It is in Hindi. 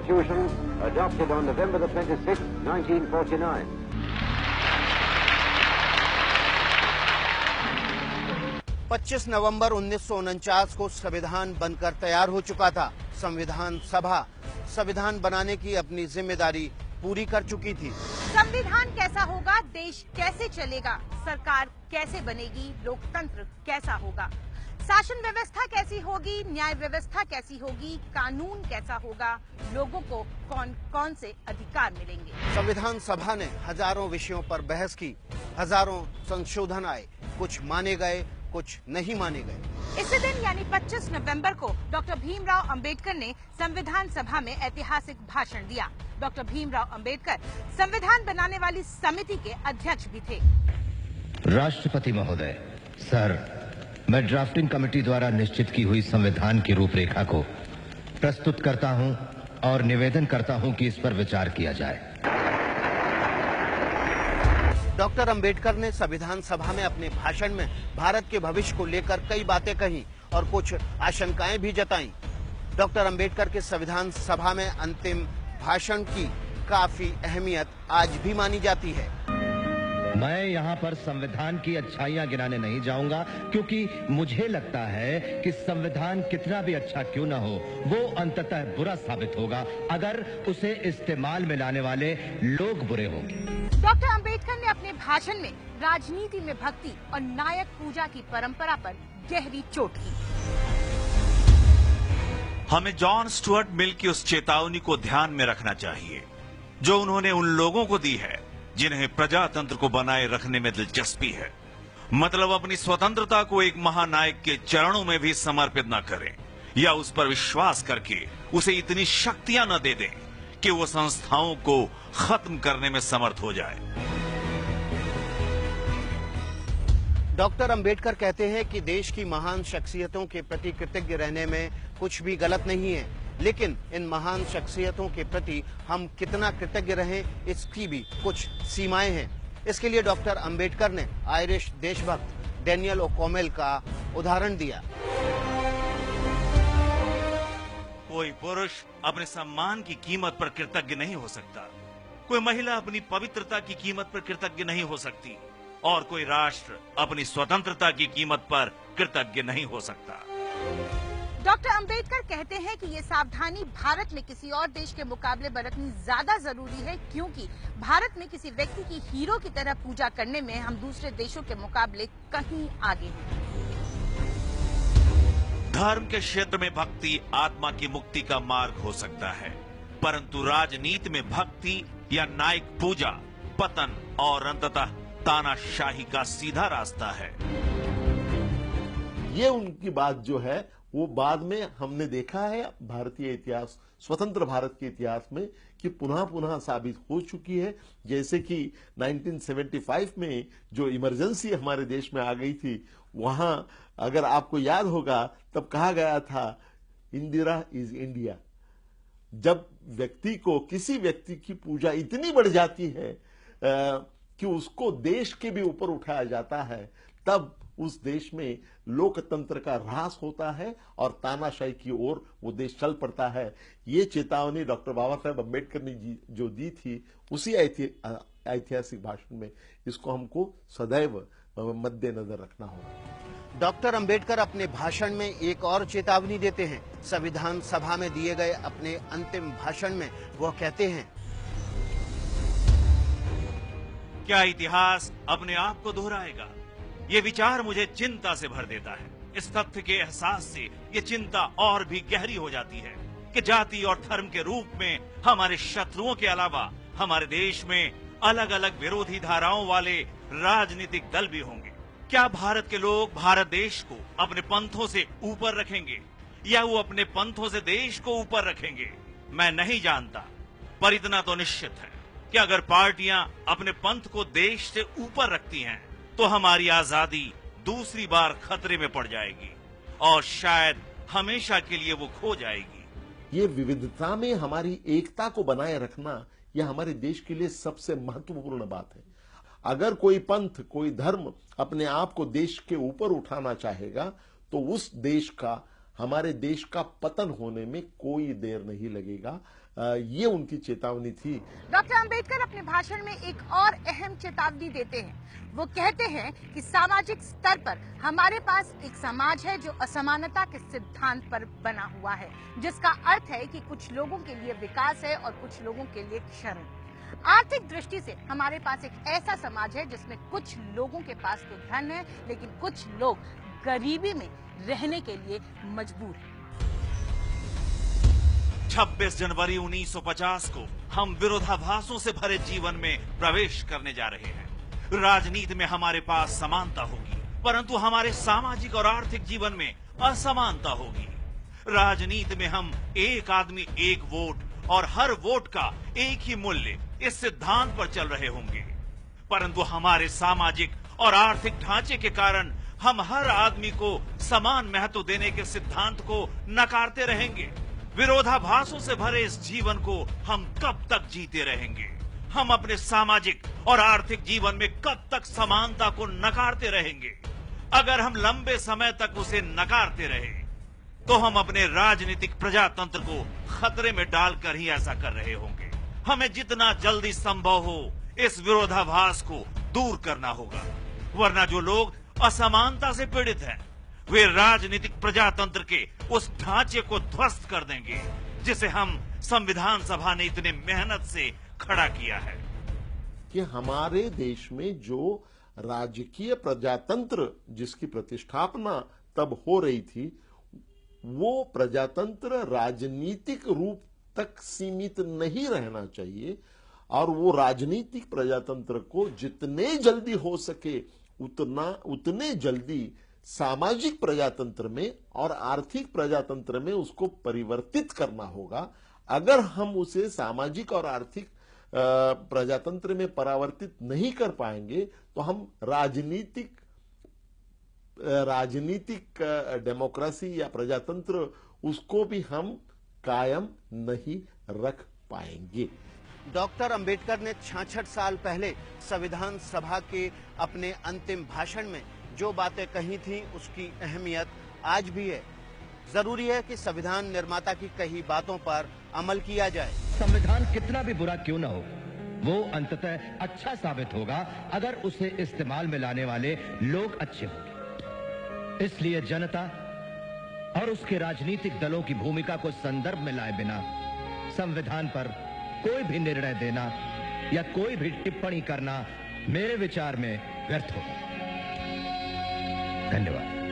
Constitution adopted on November the 26th, 1949. पच्चीस नवंबर 1949 को संविधान बनकर तैयार हो चुका था। संविधान सभा संविधान बनाने की अपनी जिम्मेदारी पूरी कर चुकी थी। संविधान कैसा होगा, देश कैसे चलेगा, सरकार कैसे बनेगी, लोकतंत्र कैसा होगा, शासन व्यवस्था कैसी होगी, न्याय व्यवस्था कैसी होगी, कानून कैसा होगा, लोगों को कौन कौन से अधिकार मिलेंगे। संविधान सभा ने हजारों विषयों पर बहस की, हजारों संशोधन आए, कुछ माने गए, कुछ नहीं माने गए। इसी दिन यानी 25 नवंबर को डॉक्टर भीमराव अंबेडकर ने संविधान सभा में ऐतिहासिक भाषण दिया। डॉक्टर भीमराव अंबेडकर संविधान बनाने वाली समिति के अध्यक्ष भी थे। राष्ट्रपति महोदय, सर, मैं ड्राफ्टिंग कमेटी द्वारा निश्चित की हुई संविधान की रूपरेखा को प्रस्तुत करता हूं और निवेदन करता हूं कि इस पर विचार किया जाए। डॉक्टर अंबेडकर ने संविधान सभा में अपने भाषण में भारत के भविष्य को लेकर कई बातें कही और कुछ आशंकाएं भी जताईं। डॉक्टर अंबेडकर के संविधान सभा में अंतिम भाषण की काफी अहमियत आज भी मानी जाती है। मैं यहाँ पर संविधान की अच्छाइयाँ गिनाने नहीं जाऊंगा, क्योंकि मुझे लगता है कि संविधान कितना भी अच्छा क्यों ना हो, वो अंततः बुरा साबित होगा अगर उसे इस्तेमाल में लाने वाले लोग बुरे होंगे। डॉक्टर अंबेडकर ने अपने भाषण में राजनीति में भक्ति और नायक पूजा की परंपरा पर गहरी चोट की। हमें जॉन स्टुअर्ट मिल की उस चेतावनी को ध्यान में रखना चाहिए जो उन्होंने उन लोगों को दी है जिन्हें प्रजातंत्र को बनाए रखने में दिलचस्पी है। मतलब अपनी स्वतंत्रता को एक महानायक के चरणों में भी समर्पित न करें या उस पर विश्वास करके उसे इतनी शक्तियां न दे दें कि वो संस्थाओं को खत्म करने में समर्थ हो जाए। डॉक्टर अंबेडकर कहते हैं कि देश की महान शख्सियतों के प्रति कृतज्ञ रहने में कुछ भी गलत नहीं है, लेकिन इन महान शख्सियतों के प्रति हम कितना कृतज्ञ रहें, इसकी भी कुछ सीमाएं हैं। इसके लिए डॉक्टर अंबेडकर ने आयरिश देशभक्त डैनियल ओकॉमेल का उदाहरण दिया। कोई पुरुष अपने सम्मान की कीमत पर कृतज्ञ नहीं हो सकता, कोई महिला अपनी पवित्रता की कीमत पर कृतज्ञ नहीं हो सकती और कोई राष्ट्र अपनी स्वतंत्रता की कीमत पर कृतज्ञ नहीं हो सकता। डॉक्टर अंबेडकर कहते हैं कि ये सावधानी भारत में किसी और देश के मुकाबले बरतनी ज्यादा जरूरी है, क्योंकि भारत में किसी व्यक्ति की हीरो की तरह पूजा करने में हम दूसरे देशों के मुकाबले कहीं आगे हैं। धर्म के क्षेत्र में भक्ति आत्मा की मुक्ति का मार्ग हो सकता है, परंतु राजनीति में भक्ति या नायक पूजा पतन और अंततः तानाशाही का सीधा रास्ता है। ये उनकी बात जो है वो बाद में हमने देखा है भारतीय इतिहास, स्वतंत्र भारत के इतिहास में कि पुनः पुनः साबित हो चुकी है। जैसे कि 1975 में जो इमरजेंसी हमारे देश में आ गई थी, वहां अगर आपको याद होगा तब कहा गया था इंदिरा इज इंडिया। जब व्यक्ति को किसी व्यक्ति की पूजा इतनी बढ़ जाती है कि उसको देश के भी ऊपर उठाया जाता है, तब उस देश में लोकतंत्र का ह्रास होता है और तानाशाही की ओर वो देश चल पड़ता है। ये चेतावनी डॉक्टर बाबा साहेब अम्बेडकर ने जो दी थी उसी ऐतिहासिक भाषण में, इसको हमको सदैव मद्देनजर रखना होगा। डॉक्टर अंबेडकर अपने भाषण में एक और चेतावनी देते हैं। संविधान सभा में दिए गए अपने अंतिम भाषण में वह कहते हैं, क्या इतिहास अपने आप को दोहराएगा? ये विचार मुझे चिंता से भर देता है। इस तथ्य के एहसास से ये चिंता और भी गहरी हो जाती है कि जाति और धर्म के रूप में हमारे शत्रुओं के अलावा हमारे देश में अलग अलग विरोधी धाराओं वाले राजनीतिक दल भी होंगे। क्या भारत के लोग भारत देश को अपने पंथों से ऊपर रखेंगे या वो अपने पंथों से देश को ऊपर रखेंगे? मैं नहीं जानता, पर इतना तो निश्चित है कि अगर पार्टियां अपने पंथ को देश से ऊपर रखती हैं तो हमारी आजादी दूसरी बार खतरे में पड़ जाएगी और शायद हमेशा के लिए वो खो जाएगी। ये विविधता में हमारी एकता को बनाए रखना यह हमारे देश के लिए सबसे महत्वपूर्ण बात है। अगर कोई पंथ, कोई धर्म अपने आप को देश के ऊपर उठाना चाहेगा तो उस देश का हमारे देश का पतन होने में कोई देर नहीं लगेगा। ये उनकी चेतावनी थी। डॉक्टर अंबेडकर अपने भाषण में एक और अहम चेतावनी देते हैं। वो कहते हैं कि सामाजिक स्तर पर हमारे पास एक समाज है जो असमानता के सिद्धांत पर बना हुआ है, जिसका अर्थ है कि कुछ लोगों के लिए विकास है और कुछ लोगों के लिए क्षरण। आर्थिक दृष्टि से हमारे पास एक ऐसा समाज है जिसमें कुछ लोगों के पास तो धन है, लेकिन कुछ लोग गरीबी में रहने के लिए मजबूर हैं। 26 जनवरी 1950 को हम विरोधाभासों से भरे जीवन में प्रवेश करने जा रहे हैं। राजनीति में हमारे पास समानता होगी, परंतु हमारे सामाजिक और आर्थिक जीवन में असमानता होगी। राजनीति में हम एक आदमी एक वोट और हर वोट का एक ही मूल्य, इस सिद्धांत पर चल रहे होंगे, परंतु हमारे सामाजिक और आर्थिक ढांचे के कारण हम हर आदमी को समान महत्व देने के सिद्धांत को नकारते रहेंगे। विरोधाभासों से भरे इस जीवन को हम कब तक जीते रहेंगे? हम अपने सामाजिक और आर्थिक जीवन में कब तक समानता को नकारते रहेंगे? अगर हम लंबे समय तक उसे नकारते रहे तो हम अपने राजनीतिक प्रजातंत्र को खतरे में डालकर ही ऐसा कर रहे होंगे। हमें जितना जल्दी संभव हो इस विरोधाभास को दूर करना होगा, वरना जो लोग असमानता से पीड़ित हैं वे राजनीतिक प्रजातंत्र के उस ढांचे को ध्वस्त कर देंगे जिसे हम संविधान सभा ने इतने मेहनत से खड़ा किया है। कि हमारे देश में जो राजकीय प्रजातंत्र जिसकी प्रतिष्ठापना तब हो रही थी, वो प्रजातंत्र राजनीतिक रूप तक सीमित नहीं रहना चाहिए और वो राजनीतिक प्रजातंत्र को जितने जल्दी हो सके उतने जल्दी सामाजिक प्रजातंत्र में और आर्थिक प्रजातंत्र में उसको परिवर्तित करना होगा। अगर हम उसे सामाजिक और आर्थिक प्रजातंत्र में परावर्तित नहीं कर पाएंगे तो हम राजनीतिक डेमोक्रेसी या प्रजातंत्र उसको भी हम कायम नहीं रख पाएंगे। डॉक्टर अंबेडकर ने 66 साल पहले संविधान सभा के अपने अंतिम भाषण में जो बातें कही थी उसकी अहमियत आज भी है। जरूरी है कि संविधान निर्माता की कही बातों पर अमल किया जाए। संविधान कितना भी बुरा क्यों ना हो, वो अंततः अच्छा साबित होगा अगर उसे इस्तेमाल में लाने वाले लोग अच्छे होंगे। इसलिए जनता और उसके राजनीतिक दलों की भूमिका को संदर्भ में लाए बिना संविधान पर कोई भी निर्णय देना या कोई भी टिप्पणी करना मेरे विचार में व्यर्थ होगा। धन्यवाद।